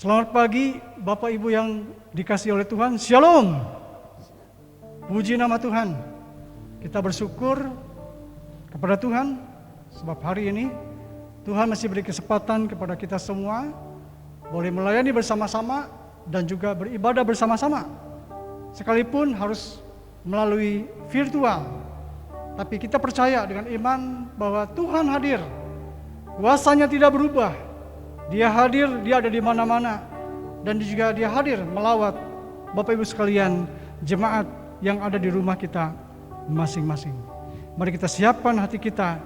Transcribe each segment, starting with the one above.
Selamat pagi Bapak Ibu yang dikasihi oleh Tuhan. Shalom. Puji nama Tuhan. Kita bersyukur kepada Tuhan sebab hari ini Tuhan masih beri kesempatan kepada kita semua boleh melayani bersama-sama dan juga beribadah bersama-sama. Sekalipun harus melalui virtual. Tapi kita percaya dengan iman bahwa Tuhan hadir. Kuasanya tidak berubah. Dia hadir, dia ada di mana-mana. Dan juga dia hadir melawat Bapak Ibu sekalian, jemaat yang ada di rumah kita masing-masing. Mari kita siapkan hati kita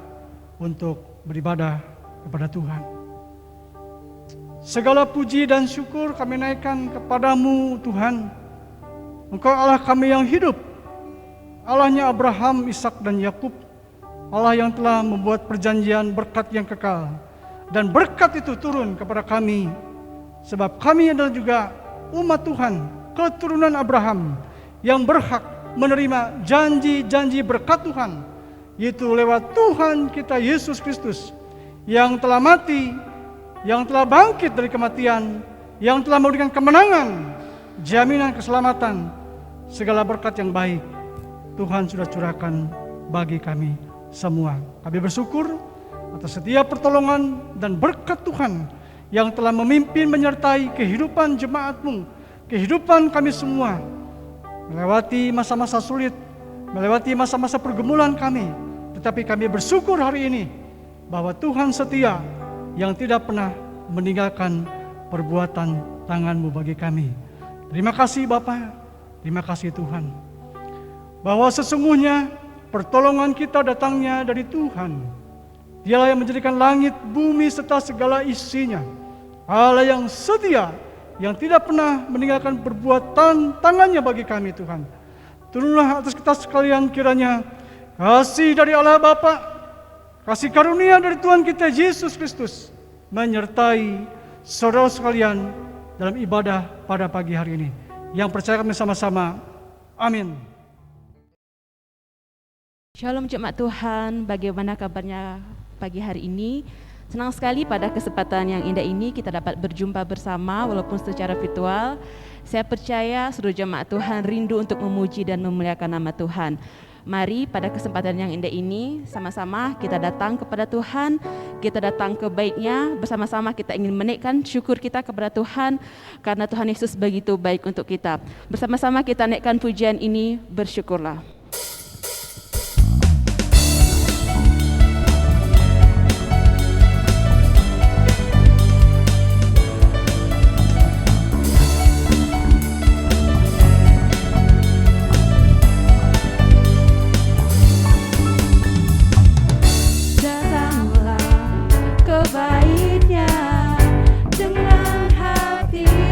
untuk beribadah kepada Tuhan. Segala puji dan syukur kami naikkan kepadamu Tuhan. Engkau Allah kami yang hidup. Allahnya Abraham, Ishak dan Yakub. Allah yang telah membuat perjanjian berkat yang kekal. Dan berkat itu turun kepada kami. Sebab kami adalah juga umat Tuhan, keturunan Abraham, yang berhak menerima janji-janji berkat Tuhan, yaitu lewat Tuhan kita Yesus Kristus, yang telah mati, yang telah bangkit dari kematian, yang telah memberikan kemenangan, jaminan keselamatan, segala berkat yang baik Tuhan sudah curahkan bagi kami semua. Kami bersyukur atas setiap pertolongan dan berkat Tuhan yang telah memimpin menyertai kehidupan jemaat-Mu, kehidupan kami semua, melewati masa-masa sulit, melewati masa-masa pergumulan kami. Tetapi kami bersyukur hari ini bahwa Tuhan setia yang tidak pernah meninggalkan perbuatan tangan-Mu bagi kami. Terima kasih Bapa, terima kasih Tuhan, bahwa sesungguhnya pertolongan kita datangnya dari Tuhan. Dialah yang menjadikan langit, bumi serta segala isinya. Allah yang setia, yang tidak pernah meninggalkan perbuatan tangannya bagi kami Tuhan. Turunlah atas kita sekalian kiranya kasih dari Allah Bapa, kasih karunia dari Tuhan kita Yesus Kristus menyertai saudara sekalian dalam ibadah pada pagi hari ini. Yang percaya kami sama-sama. Amin. Shalom jemaat Tuhan, bagaimana kabarnya pagi hari ini? Senang sekali pada kesempatan yang indah ini kita dapat berjumpa bersama walaupun secara virtual. Saya percaya seluruh jemaat Tuhan rindu untuk memuji dan memuliakan nama Tuhan. Mari pada kesempatan yang indah ini sama-sama kita datang kepada Tuhan, kita datang ke baik-Nya, bersama-sama kita ingin menaikkan syukur kita kepada Tuhan karena Tuhan Yesus begitu baik untuk kita. Bersama-sama kita naikkan pujian ini, bersyukurlah.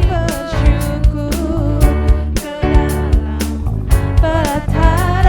Bersyukur ke dalam pelataran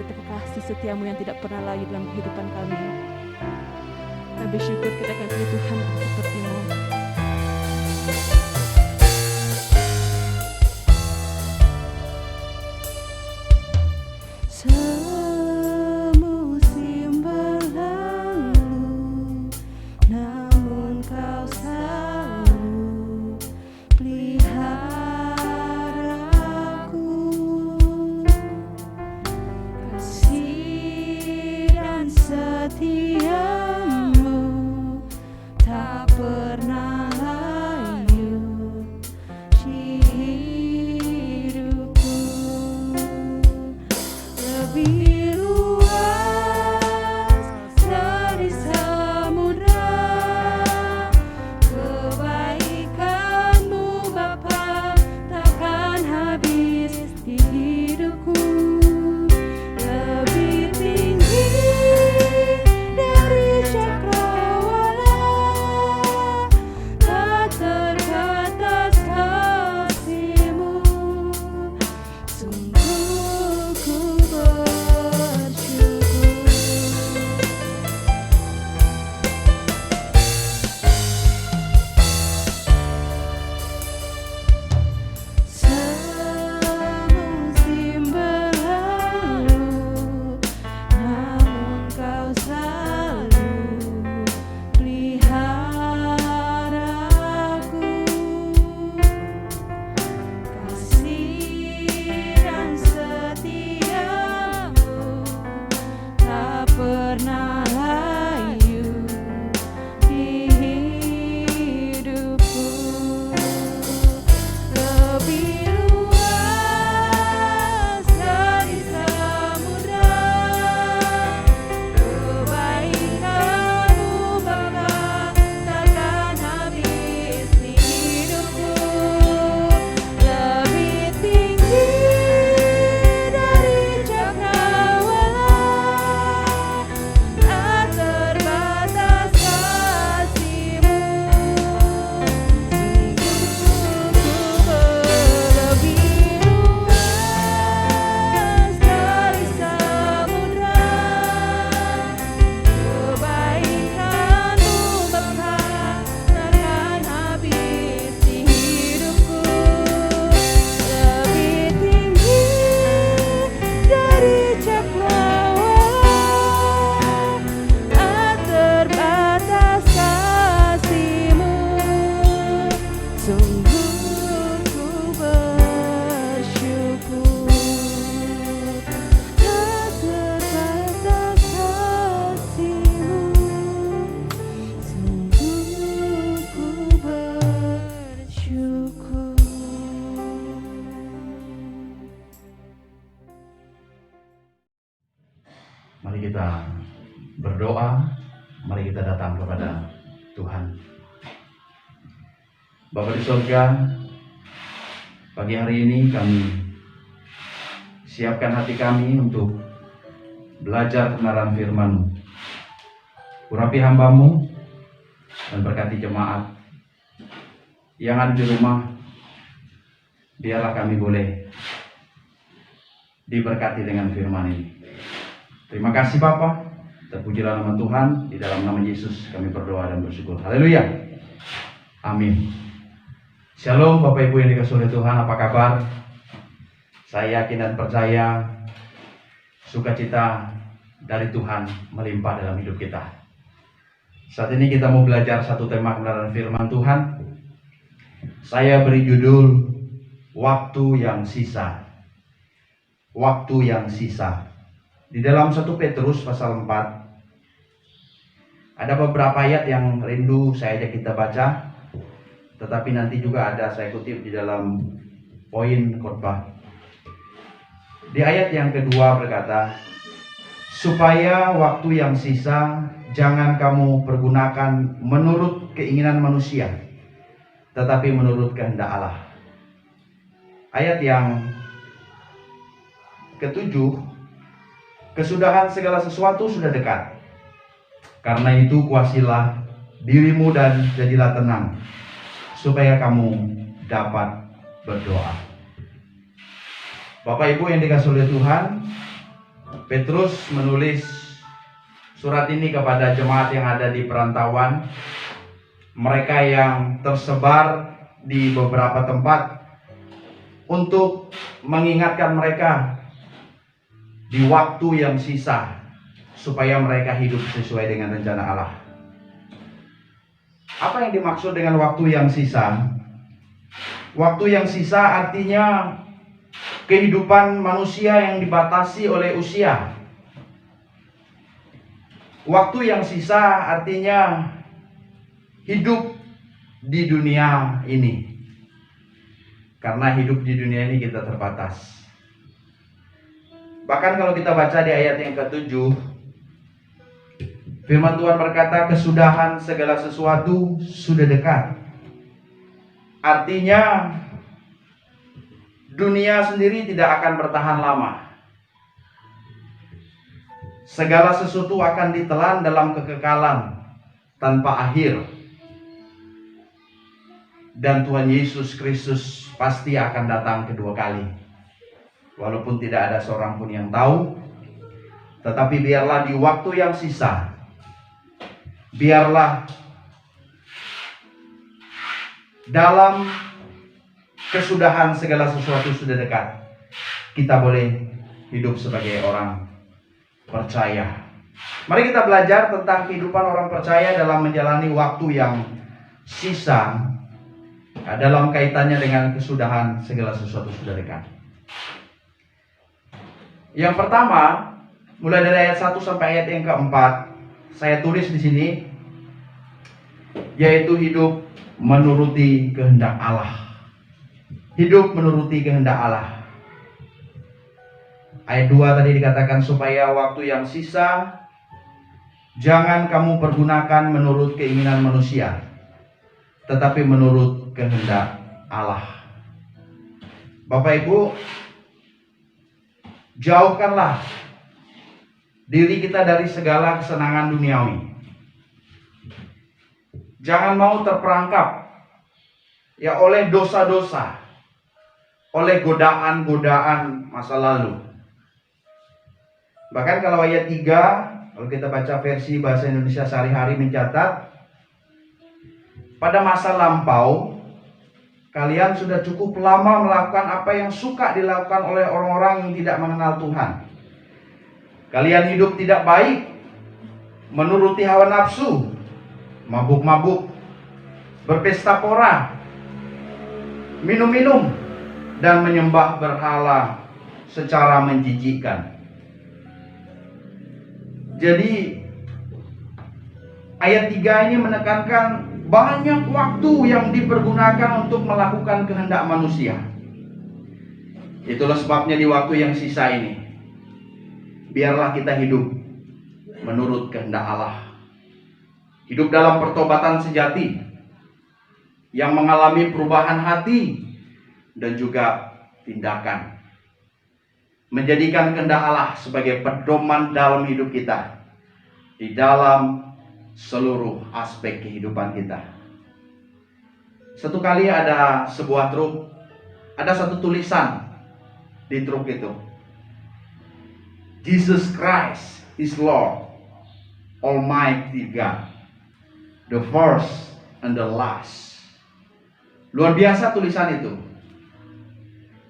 atas kasih setiamu yang tidak pernah layu dalam kehidupan kami. Kami bersyukur kita akan pilih Tuhan seperti-Mu. Semusim berlalu, namun Kau selalu pelihara aku. Kasih dan setia-Mu tak pernah layu di hidupku. Lebih luas dari samudra, kebaikan-Mu Bapa takkan habis di hidupku. Lebih tinggi dari cakrawala, tak terbatas kasih-Mu. Sungguh ku bersyukur. Semusim berlalu, namun Kau selalu pelihara aku. Kasih dan setia-Mu tak pernah layu di hidupku. Lebih luas dari samudra, kebaikan-Mu Bapa takkan habis di hidupku. Lebih tinggi dari cakrawala, tak terbatas kasih-Mu. Lebih luas dari samudra, kebaikan-Mu Bapa takkan habis di hidupku. Lebih tinggi dari cakrawala, tak terbatas kasih-Mu. Sungguh ku bersyukur. Tak terbatas kasih-Mu. Sungguh ku bersyukur. Mari kita berdoa, mari kita datang kepada Tuhan. Bapa di surga, pagi hari ini kami siapkan hati kami untuk belajar kebenaran firman-Mu. Urapi hamba-Mu dan berkati jemaat yang ada di rumah. Biarlah kami boleh diberkati dengan firman ini. Terima kasih Bapa, terpujilah nama Tuhan. Di dalam nama Yesus kami berdoa dan bersyukur. Haleluya. Amin. Shalom Bapak Ibu yang dikasihi oleh Tuhan, apa kabar? Saya yakin dan percaya sukacita dari Tuhan melimpah dalam hidup kita. Saat ini kita mau belajar satu tema kebenaran firman Tuhan. Saya beri judul Waktu yang Sisa. Waktu yang sisa. Di dalam 1 Petrus pasal 4 ada beberapa ayat yang rindu saya ajak kita baca. Tetapi nanti juga ada saya kutip di dalam poin khotbah. Di ayat yang kedua berkata, supaya waktu yang sisa jangan kamu pergunakan menurut keinginan manusia, tetapi menurut kehendak Allah. Ayat yang ketujuh, kesudahan segala sesuatu sudah dekat. Karena itu kuasilah dirimu dan jadilah tenang, supaya kamu dapat berdoa. Bapak Ibu yang dikasihi oleh Tuhan, Petrus menulis surat ini kepada jemaat yang ada di perantauan, mereka yang tersebar di beberapa tempat, untuk mengingatkan mereka di waktu yang sisa supaya mereka hidup sesuai dengan rencana Allah. Apa yang dimaksud dengan waktu yang sisa? Waktu yang sisa artinya kehidupan manusia yang dibatasi oleh usia. Waktu yang sisa artinya hidup di dunia ini. Karena hidup di dunia ini kita terbatas. Bahkan kalau kita baca di ayat yang ke-7, firman Tuhan berkata, kesudahan segala sesuatu sudah dekat. Artinya dunia sendiri tidak akan bertahan lama. Segala sesuatu akan ditelan dalam kekekalan tanpa akhir. Dan Tuhan Yesus Kristus pasti akan datang kedua kali. Walaupun tidak ada seorang pun yang tahu, tetapi biarlah di waktu yang sisa, biarlah dalam kesudahan segala sesuatu sudah dekat, kita boleh hidup sebagai orang percaya. Mari kita belajar tentang kehidupan orang percaya dalam menjalani waktu yang sisa, dalam kaitannya dengan kesudahan segala sesuatu sudah dekat. Yang pertama, mulai dari ayat 1 sampai ayat yang keempat, saya tulis di sini, yaitu hidup menuruti kehendak Allah. Hidup menuruti kehendak Allah. Ayat 2 tadi dikatakan, supaya waktu yang sisa jangan kamu pergunakan menurut keinginan manusia, tetapi menurut kehendak Allah. Bapak Ibu, jauhkanlah diri kita dari segala kesenangan duniawi. Jangan mau terperangkap ya oleh dosa-dosa, oleh godaan-godaan masa lalu. Bahkan kalau ayat 3, kalau kita baca versi bahasa Indonesia sehari-hari, mencatat, pada masa lampau kalian sudah cukup lama melakukan apa yang suka dilakukan oleh orang-orang yang tidak mengenal Tuhan. Kalian hidup tidak baik, menuruti hawa nafsu, mabuk-mabuk, berpesta pora, minum-minum, dan menyembah berhala secara menjijikkan. Jadi ayat 3 ini menekankan banyak waktu yang dipergunakan untuk melakukan kehendak manusia. Itulah sebabnya di waktu yang sisa ini, biarlah kita hidup menurut kehendak Allah. Hidup dalam pertobatan sejati yang mengalami perubahan hati dan juga tindakan. Menjadikan kehendak Allah sebagai pedoman dalam hidup kita, di dalam seluruh aspek kehidupan kita. Satu kali ada sebuah truk, ada satu tulisan di truk itu, Jesus Christ is Lord, Almighty God, the first and the last. Luar biasa tulisan itu.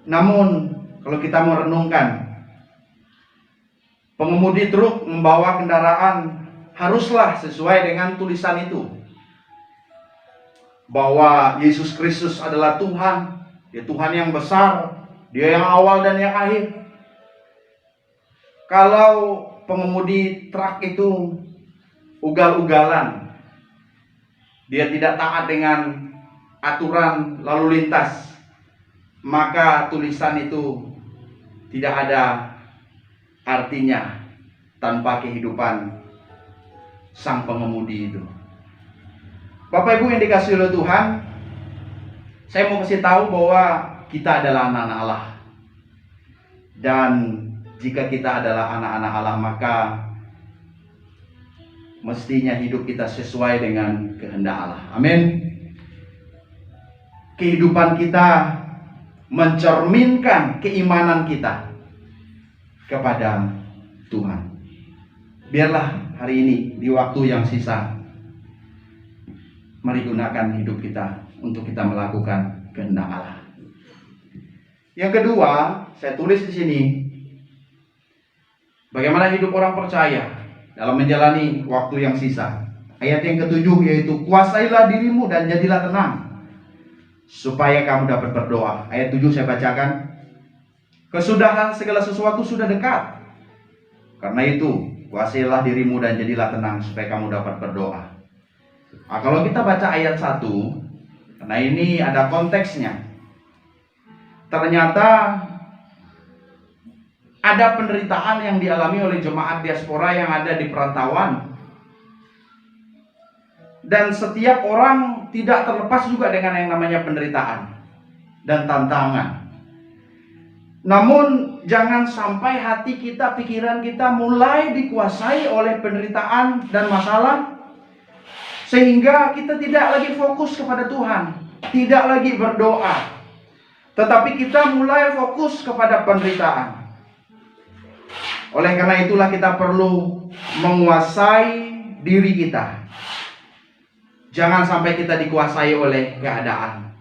Namun kalau kita mau renungkan, pengemudi truk membawa kendaraan haruslah sesuai dengan tulisan itu, bahwa Yesus Kristus adalah Tuhan, Dia Tuhan yang besar, Dia yang awal dan yang akhir. Kalau pengemudi truk itu ugal-ugalan, dia tidak taat dengan aturan lalu lintas, maka tulisan itu tidak ada artinya tanpa kehidupan sang pengemudi itu. Bapak Ibu yang dikasihi oleh Tuhan, saya mau kasih tahu bahwa kita adalah anak-anak Allah. Dan jika kita adalah anak-anak Allah, maka mestinya hidup kita sesuai dengan kehendak Allah. Amin. Kehidupan kita mencerminkan keimanan kita kepada Tuhan. Biarlah hari ini di waktu yang sisa, mari gunakan hidup kita untuk kita melakukan kehendak Allah. Yang kedua, saya tulis di sini, bagaimana hidup orang percaya dalam menjalani waktu yang sisa. Ayat yang ketujuh yaitu, kuasailah dirimu dan jadilah tenang, supaya kamu dapat berdoa. Ayat 7 saya bacakan. Kesudahan segala sesuatu sudah dekat. Karena itu, kuasailah dirimu dan jadilah tenang, supaya kamu dapat berdoa. Nah, kalau kita baca ayat 1, karena ini ada konteksnya. Ternyata ada penderitaan yang dialami oleh jemaat diaspora yang ada di perantauan. Dan setiap orang tidak terlepas juga dengan yang namanya penderitaan dan tantangan. Namun jangan sampai hati kita, pikiran kita mulai dikuasai oleh penderitaan dan masalah, sehingga kita tidak lagi fokus kepada Tuhan, tidak lagi berdoa, tetapi kita mulai fokus kepada penderitaan. Oleh karena itulah kita perlu menguasai diri kita. Jangan sampai kita dikuasai oleh keadaan.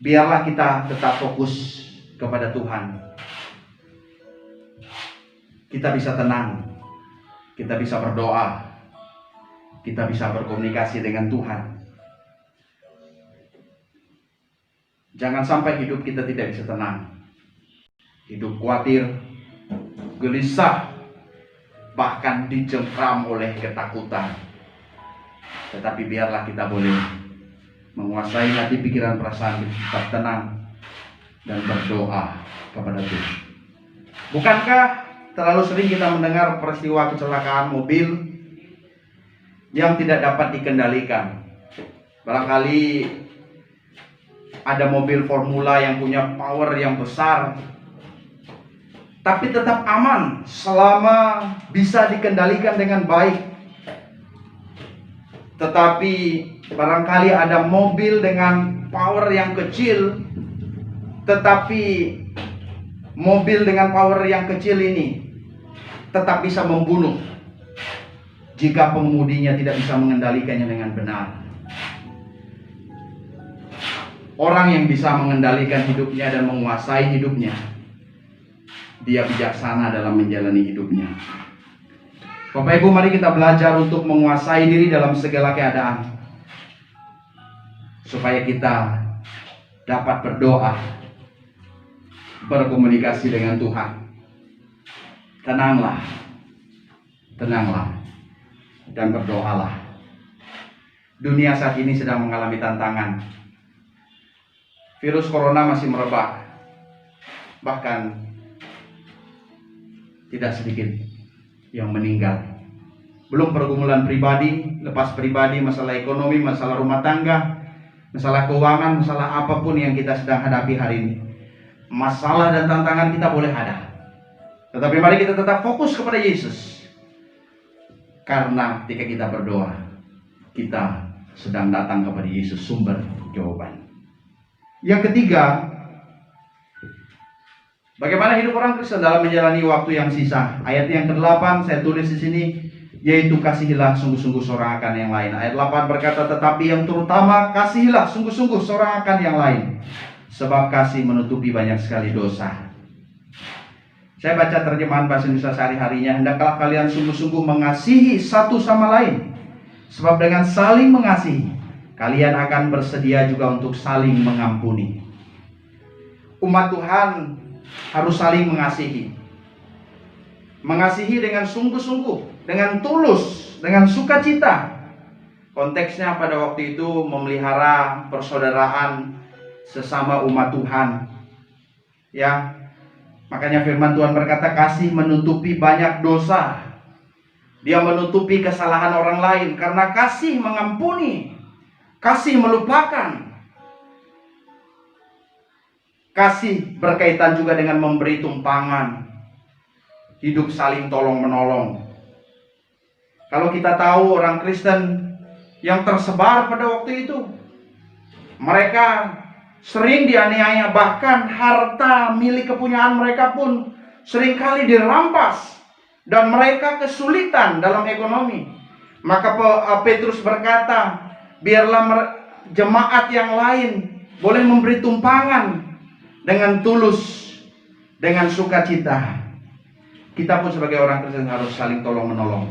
Biarlah kita tetap fokus kepada Tuhan. Kita bisa tenang, kita bisa berdoa, kita bisa berkomunikasi dengan Tuhan. Jangan sampai hidup kita tidak bisa tenang. Hidup khawatir, gelisah, bahkan dicengkram oleh ketakutan. Tetapi biarlah kita boleh menguasai hati, pikiran, perasaan, tetap tenang dan berdoa kepada Tuhan. Bukankah terlalu sering kita mendengar peristiwa kecelakaan mobil yang tidak dapat dikendalikan? Barangkali ada mobil formula yang punya power yang besar, tapi tetap aman selama bisa dikendalikan dengan baik. Tetapi barangkali ada mobil dengan power yang kecil, tetapi mobil dengan power yang kecil ini tetap bisa membunuh jika pengemudinya tidak bisa mengendalikannya dengan benar. Orang yang bisa mengendalikan hidupnya dan menguasai hidupnya, dia bijaksana dalam menjalani hidupnya. Bapak Ibu, mari kita belajar untuk menguasai diri dalam segala keadaan, supaya kita dapat berdoa, berkomunikasi dengan Tuhan. Tenanglah, tenanglah, dan berdoalah. Dunia saat ini sedang mengalami tantangan. Virus corona masih merebak, bahkan tidak sedikit yang meninggal. Belum pergumulan pribadi, lepas pribadi, masalah ekonomi, masalah rumah tangga, masalah keuangan, masalah apapun yang kita sedang hadapi hari ini. Masalah dan tantangan kita boleh ada, tetapi mari kita tetap fokus kepada Yesus. Karena ketika kita berdoa, kita sedang datang kepada Yesus, sumber jawaban. Yang ketiga, bagaimana hidup orang Kristen dalam menjalani waktu yang sisa. Ayat yang ke-8 saya tulis di sini, yaitu kasihilah sungguh-sungguh seorang akan yang lain. Ayat 8 berkata, tetapi yang terutama kasihilah sungguh-sungguh seorang akan yang lain, sebab kasih menutupi banyak sekali dosa. Saya baca terjemahan bahasa Indonesia sehari-harinya. Hendaklah kalian sungguh-sungguh mengasihi satu sama lain, sebab dengan saling mengasihi, kalian akan bersedia juga untuk saling mengampuni. Umat Tuhan harus saling mengasihi. Mengasihi dengan sungguh-sungguh, dengan tulus, dengan sukacita. Konteksnya pada waktu itu memelihara persaudaraan sesama umat Tuhan. Ya, makanya firman Tuhan berkata, kasih menutupi banyak dosa. Dia menutupi kesalahan orang lain karena kasih mengampuni, kasih melupakan. Kasih berkaitan juga dengan memberi tumpangan, hidup saling tolong-menolong. Kalau kita tahu orang Kristen yang tersebar pada waktu itu, mereka sering dianiaya, bahkan harta milik kepunyaan mereka pun seringkali dirampas dan mereka kesulitan dalam ekonomi. Maka Petrus berkata, biarlah jemaat yang lain boleh memberi tumpangan dengan tulus, dengan sukacita. Kita pun sebagai orang Kristen harus saling tolong menolong,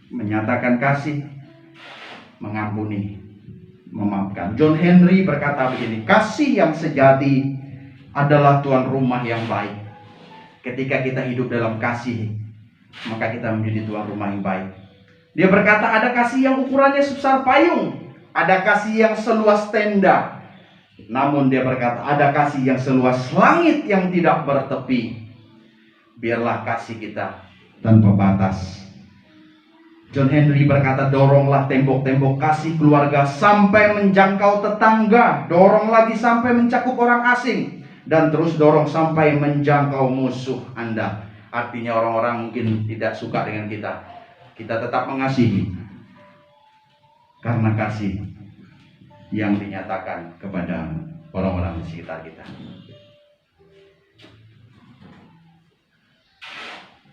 menyatakan kasih, mengampuni, memaafkan. John Henry berkata begini, kasih yang sejati adalah tuan rumah yang baik. Ketika kita hidup dalam kasih, maka kita menjadi tuan rumah yang baik. Dia berkata, ada kasih yang ukurannya sebesar payung, ada kasih yang seluas tenda. Namun dia berkata, ada kasih yang seluas langit yang tidak bertepi. Biarlah kasih kita tanpa batas. John Henry berkata, doronglah tembok-tembok kasih keluarga sampai menjangkau tetangga. Dorong lagi sampai mencakup orang asing. Dan terus dorong sampai menjangkau musuh Anda. Artinya orang-orang mungkin tidak suka dengan kita. Kita tetap mengasihi. Karena kasih yang dinyatakan kepada orang-orang di sekitar kita.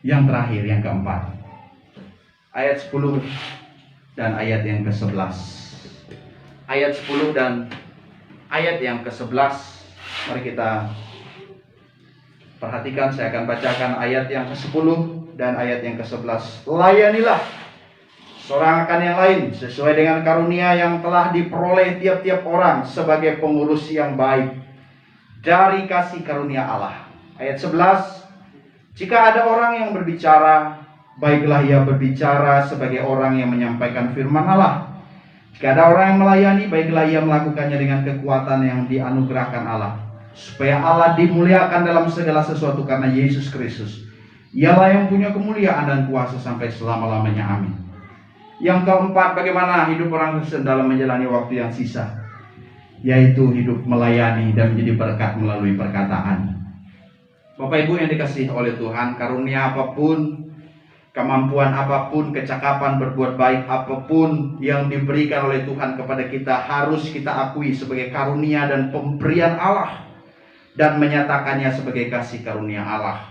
Yang terakhir, yang keempat, ayat 10 dan ayat yang ke-11. Ayat 10 dan ayat yang ke-11. Mari kita perhatikan, saya akan bacakan ayat yang ke-10 dan ayat yang ke-11. Layanilah seorang akan yang lain sesuai dengan karunia yang telah diperoleh tiap-tiap orang sebagai pengurus yang baik dari kasih karunia Allah. Ayat 11. Jika ada orang yang berbicara, baiklah ia berbicara sebagai orang yang menyampaikan firman Allah. Jika ada orang yang melayani, baiklah ia melakukannya dengan kekuatan yang dianugerahkan Allah, supaya Allah dimuliakan dalam segala sesuatu karena Yesus Kristus. Ialah yang punya kemuliaan dan kuasa sampai selama-lamanya. Amin. Yang keempat, bagaimana hidup orang Kristen dalam menjalani waktu yang sisa, yaitu hidup melayani dan menjadi berkat melalui perkataan. Bapak Ibu yang dikasihi oleh Tuhan, karunia apapun, kemampuan apapun, kecakapan berbuat baik apapun yang diberikan oleh Tuhan kepada kita, harus kita akui sebagai karunia dan pemberian Allah, dan menyatakannya sebagai kasih karunia Allah.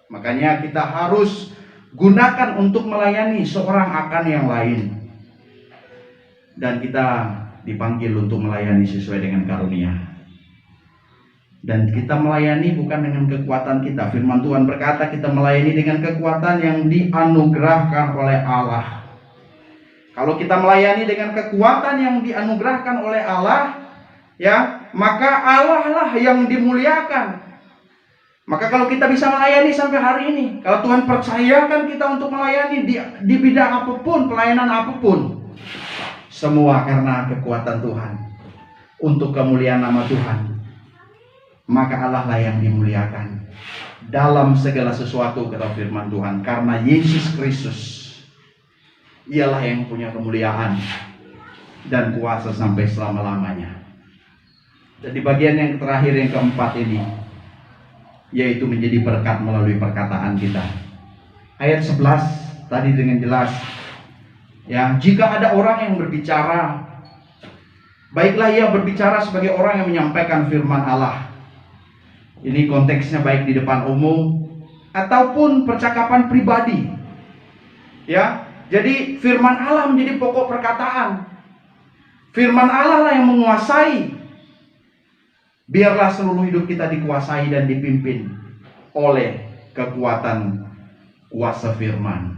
Makanya kita harus gunakan untuk melayani seorang akan yang lain. Dan kita dipanggil untuk melayani sesuai dengan karunia. Dan kita melayani bukan dengan kekuatan kita. Firman Tuhan berkata kita melayani dengan kekuatan yang dianugerahkan oleh Allah. Kalau kita melayani dengan kekuatan yang dianugerahkan oleh Allah, ya, maka Allah lah yang dimuliakan. Maka kalau kita bisa melayani sampai hari ini, kalau Tuhan percayakan kita untuk melayani di bidang apapun, pelayanan apapun, semua karena kekuatan Tuhan, untuk kemuliaan nama Tuhan, maka Allah lah yang dimuliakan dalam segala sesuatu, kata firman Tuhan, karena Yesus Kristus ialah yang punya kemuliaan dan kuasa sampai selama-lamanya. Dan di bagian yang terakhir, yang keempat ini, yaitu menjadi berkat melalui perkataan kita. Ayat 11 tadi dengan jelas, ya, jika ada orang yang berbicara, baiklah ia berbicara sebagai orang yang menyampaikan firman Allah. Ini konteksnya baik di depan umum ataupun percakapan pribadi. Ya, jadi firman Allah menjadi pokok perkataan. Firman Allah lah yang menguasai. Biarlah seluruh hidup kita dikuasai dan dipimpin oleh kekuatan kuasa firman.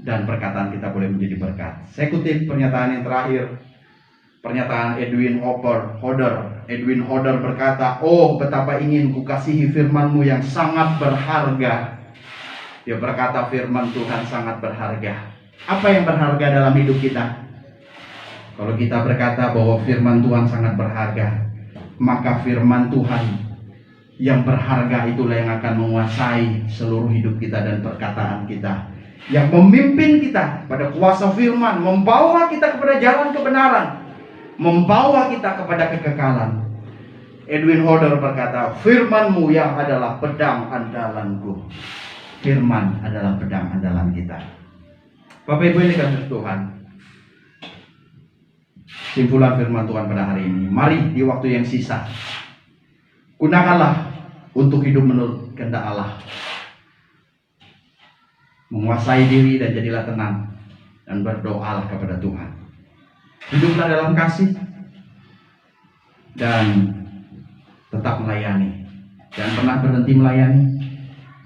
Dan perkataan kita boleh menjadi berkat. Saya kutip pernyataan yang terakhir, pernyataan Edwin Hodder. Edwin Hodder berkata, oh betapa ingin kukasihi firman-Mu yang sangat berharga. Dia berkata firman Tuhan sangat berharga. Apa yang berharga dalam hidup kita? Kalau kita berkata bahwa firman Tuhan sangat berharga, maka firman Tuhan yang berharga itulah yang akan menguasai seluruh hidup kita dan perkataan kita, yang memimpin kita pada kuasa firman, membawa kita kepada jalan kebenaran, membawa kita kepada kekekalan. Edwin Hodder berkata, firman-Mu yang adalah pedang andalanku. Firman adalah pedang andalan kita. Bapak Ibu yang dikasihi Tuhan, simpulan firman Tuhan pada hari ini, mari di waktu yang sisa, gunakanlah untuk hidup menurut kehendak Allah. Menguasai diri dan jadilah tenang, dan berdoalah kepada Tuhan. Hiduplah dalam kasih dan tetap melayani. Jangan pernah berhenti melayani.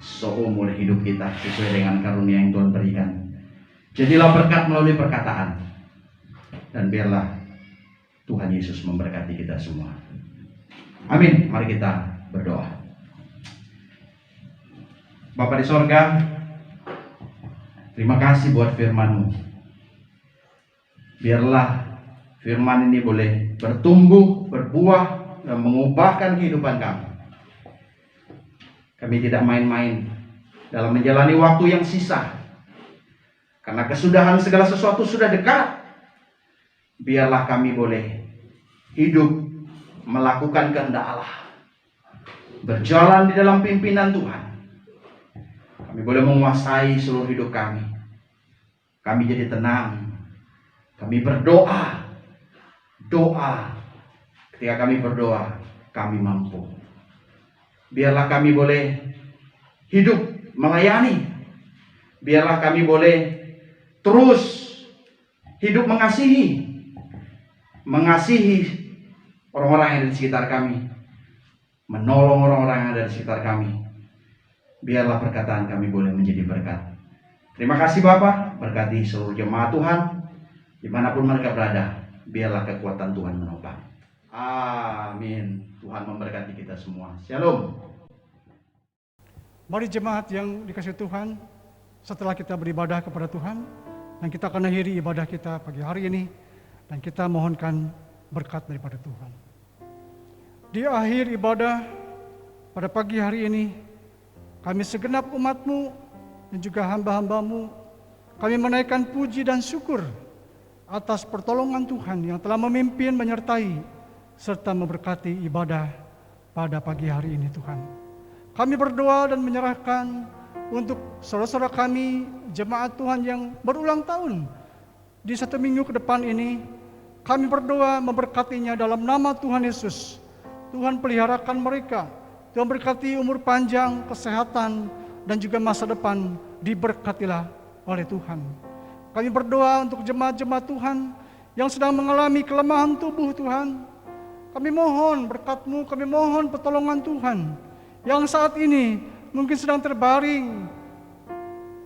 Seumur hidup kita sesuai dengan karunia yang Tuhan berikan. Jadilah berkat melalui perkataan, dan biarlah Tuhan Yesus memberkati kita semua. Amin. Mari kita berdoa. Bapa di sorga, terima kasih buat firman-Mu. Biarlah firman ini boleh bertumbuh, berbuah, dan mengubahkan kehidupan kami. Kami tidak main-main dalam menjalani waktu yang sisa. Karena kesudahan segala sesuatu sudah dekat. Biarlah kami boleh hidup melakukan kehendak Allah. Berjalan di dalam pimpinan Tuhan. Kami boleh menguasai seluruh hidup kami. Kami jadi tenang. Kami berdoa. Ketika kami berdoa, kami mampu. Biarlah kami boleh hidup melayani. Biarlah kami boleh terus hidup mengasihi. Mengasihi orang-orang yang ada di sekitar kami. Menolong orang-orang yang ada di sekitar kami. Biarlah perkataan kami boleh menjadi berkat. Terima kasih Bapa, berkati seluruh jemaat Tuhan dimanapun mereka berada. Biarlah kekuatan Tuhan menopang. Amin. Tuhan memberkati kita semua. Shalom. Mari jemaat yang dikasihi Tuhan, setelah kita beribadah kepada Tuhan, dan kita akan akhiri ibadah kita pagi hari ini, dan kita mohonkan berkat daripada Tuhan. Di akhir ibadah pada pagi hari ini, kami segenap umat-Mu dan juga hamba-hamba-Mu, kami menaikkan puji dan syukur atas pertolongan Tuhan yang telah memimpin, menyertai, serta memberkati ibadah pada pagi hari ini Tuhan. Kami berdoa dan menyerahkan untuk saudara-saudara kami, jemaat Tuhan yang berulang tahun di 1 minggu ke depan ini. Kami berdoa memberkatinya dalam nama Tuhan Yesus. Tuhan peliharakan mereka. Tuhan berkati umur panjang, kesehatan, dan juga masa depan diberkatilah oleh Tuhan. Kami berdoa untuk jemaat-jemaat Tuhan yang sedang mengalami kelemahan tubuh Tuhan. Kami mohon berkat-Mu, kami mohon pertolongan Tuhan. Yang saat ini mungkin sedang terbaring,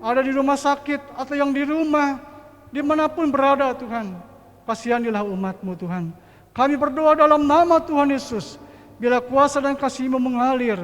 ada di rumah sakit atau yang di rumah, dimanapun berada Tuhan. Kasihanilah umat-Mu Tuhan. Kami berdoa dalam nama Tuhan Yesus. Bila kuasa dan kasih-Mu mengalir,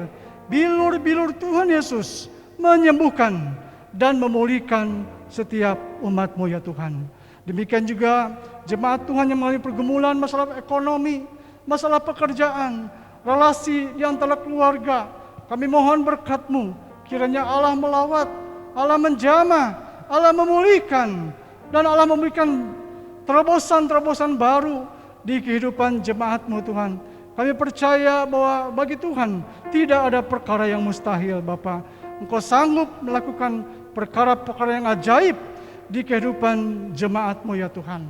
bilur-bilur Tuhan Yesus menyembuhkan dan memulihkan setiap umat-Mu ya Tuhan. Demikian juga jemaat Tuhan yang mengalami pergumulan masalah ekonomi, masalah pekerjaan, relasi di antara keluarga. Kami mohon berkat-Mu. Kiranya Allah melawat, Allah menjamah, Allah memulihkan, dan Allah memberikan terobosan-terobosan baru di kehidupan jemaat-Mu Tuhan. Kami percaya bahwa bagi Tuhan tidak ada perkara yang mustahil Bapa. Engkau sanggup melakukan perkara-perkara yang ajaib di kehidupan jemaat-Mu ya Tuhan.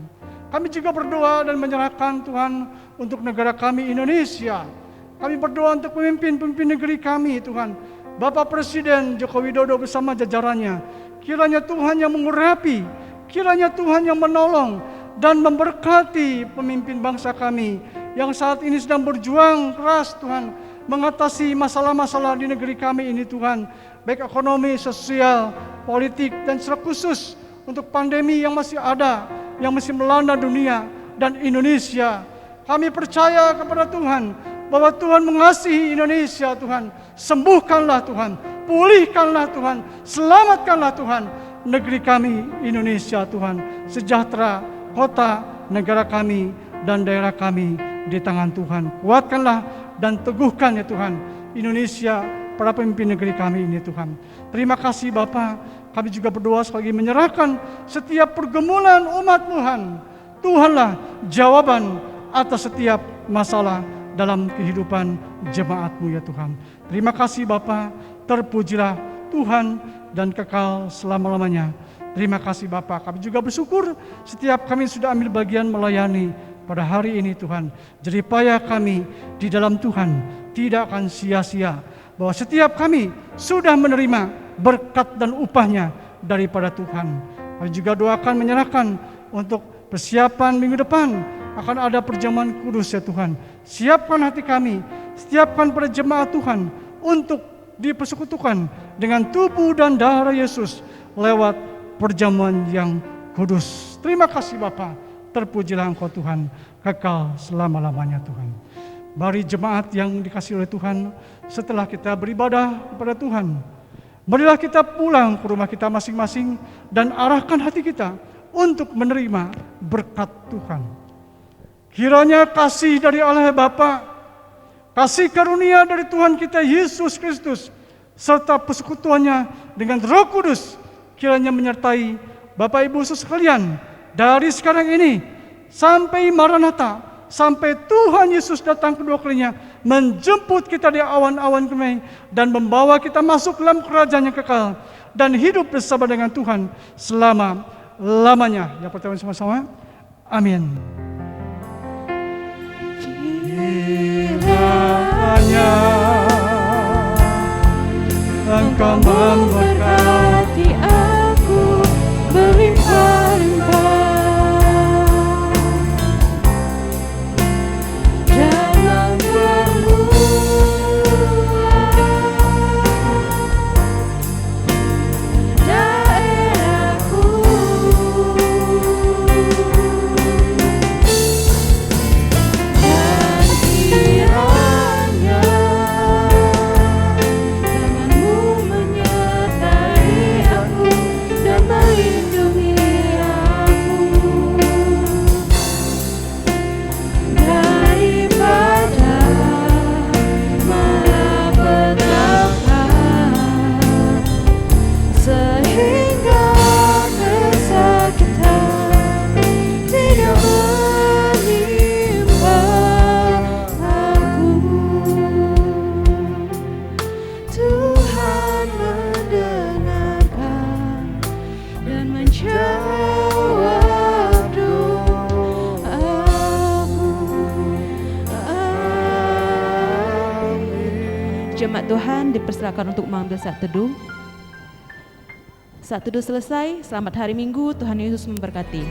Kami juga berdoa dan menyerahkan Tuhan untuk negara kami Indonesia. Kami berdoa untuk pemimpin-pemimpin negeri kami Tuhan. Bapak Presiden Joko Widodo bersama jajarannya. Kiranya Tuhan yang mengurapi, kiranya Tuhan yang menolong dan memberkati pemimpin bangsa kami yang saat ini sedang berjuang keras Tuhan, mengatasi masalah-masalah di negeri kami ini Tuhan, baik ekonomi, sosial, politik, dan secara khusus untuk pandemi yang masih ada, yang masih melanda dunia dan Indonesia. Kami percaya kepada Tuhan bahwa Tuhan mengasihi Indonesia Tuhan. Sembuhkanlah Tuhan, pulihkanlah Tuhan, selamatkanlah Tuhan negeri kami Indonesia Tuhan. Sejahtera kota, negara kami, dan daerah kami di tangan Tuhan. Kuatkanlah dan teguhkan ya Tuhan Indonesia, para pemimpin negeri kami ini Tuhan. Terima kasih Bapa. Kami juga berdoa sekali lagi menyerahkan setiap pergumulan umat Tuhan. Tuhanlah jawaban atas setiap masalah dalam kehidupan jemaat-Mu ya Tuhan. Terima kasih Bapa. Terpujilah Tuhan dan kekal selama-lamanya. Terima kasih Bapa. Kami juga bersyukur setiap kami sudah ambil bagian melayani pada hari ini Tuhan. Jerih payah kami di dalam Tuhan tidak akan sia-sia. bahwa setiap kami sudah menerima berkat dan upahnya daripada Tuhan. Kami juga doakan menyerahkan untuk persiapan minggu depan akan ada perjamuan kudus ya Tuhan. Siapkan hati kami, siapkan para jemaat Tuhan untuk dipersekutukan dengan tubuh dan darah Yesus lewat perjamuan yang kudus. Terima kasih Bapa, terpujilah Engkau Tuhan, kekal selama-lamanya Tuhan. Mari jemaat yang dikasihi oleh Tuhan, setelah kita beribadah kepada Tuhan, marilah kita pulang ke rumah kita masing-masing dan arahkan hati kita untuk menerima berkat Tuhan. Kiranya kasih dari Allah Bapa, kasih karunia dari Tuhan kita Yesus Kristus, serta persekutuannya dengan Roh Kudus, kiranya menyertai Bapak Ibu sekalian dari sekarang ini sampai Maranatha, sampai Tuhan Yesus datang kedua kalinya, menjemput kita di awan-awan kemei dan membawa kita masuk dalam kerajaan yang kekal dan hidup bersama dengan Tuhan selama-lamanya. Yang pertama sama-sama, amin. Kiranya Engkau memberkati aku berlimpah-limpah dalam daerahku. Dan kiranya tanganmu menyertai aku dan melindungi aku daripada malapetaka, sehingga kesakitan tidak menimpa aku. Tuhan mendengarkan dan menjawab doaku. Amin. Jemaat Tuhan dipersilakan untuk mengambil saat teduh. Saat teduh selesai, selamat hari Minggu, Tuhan Yesus memberkati.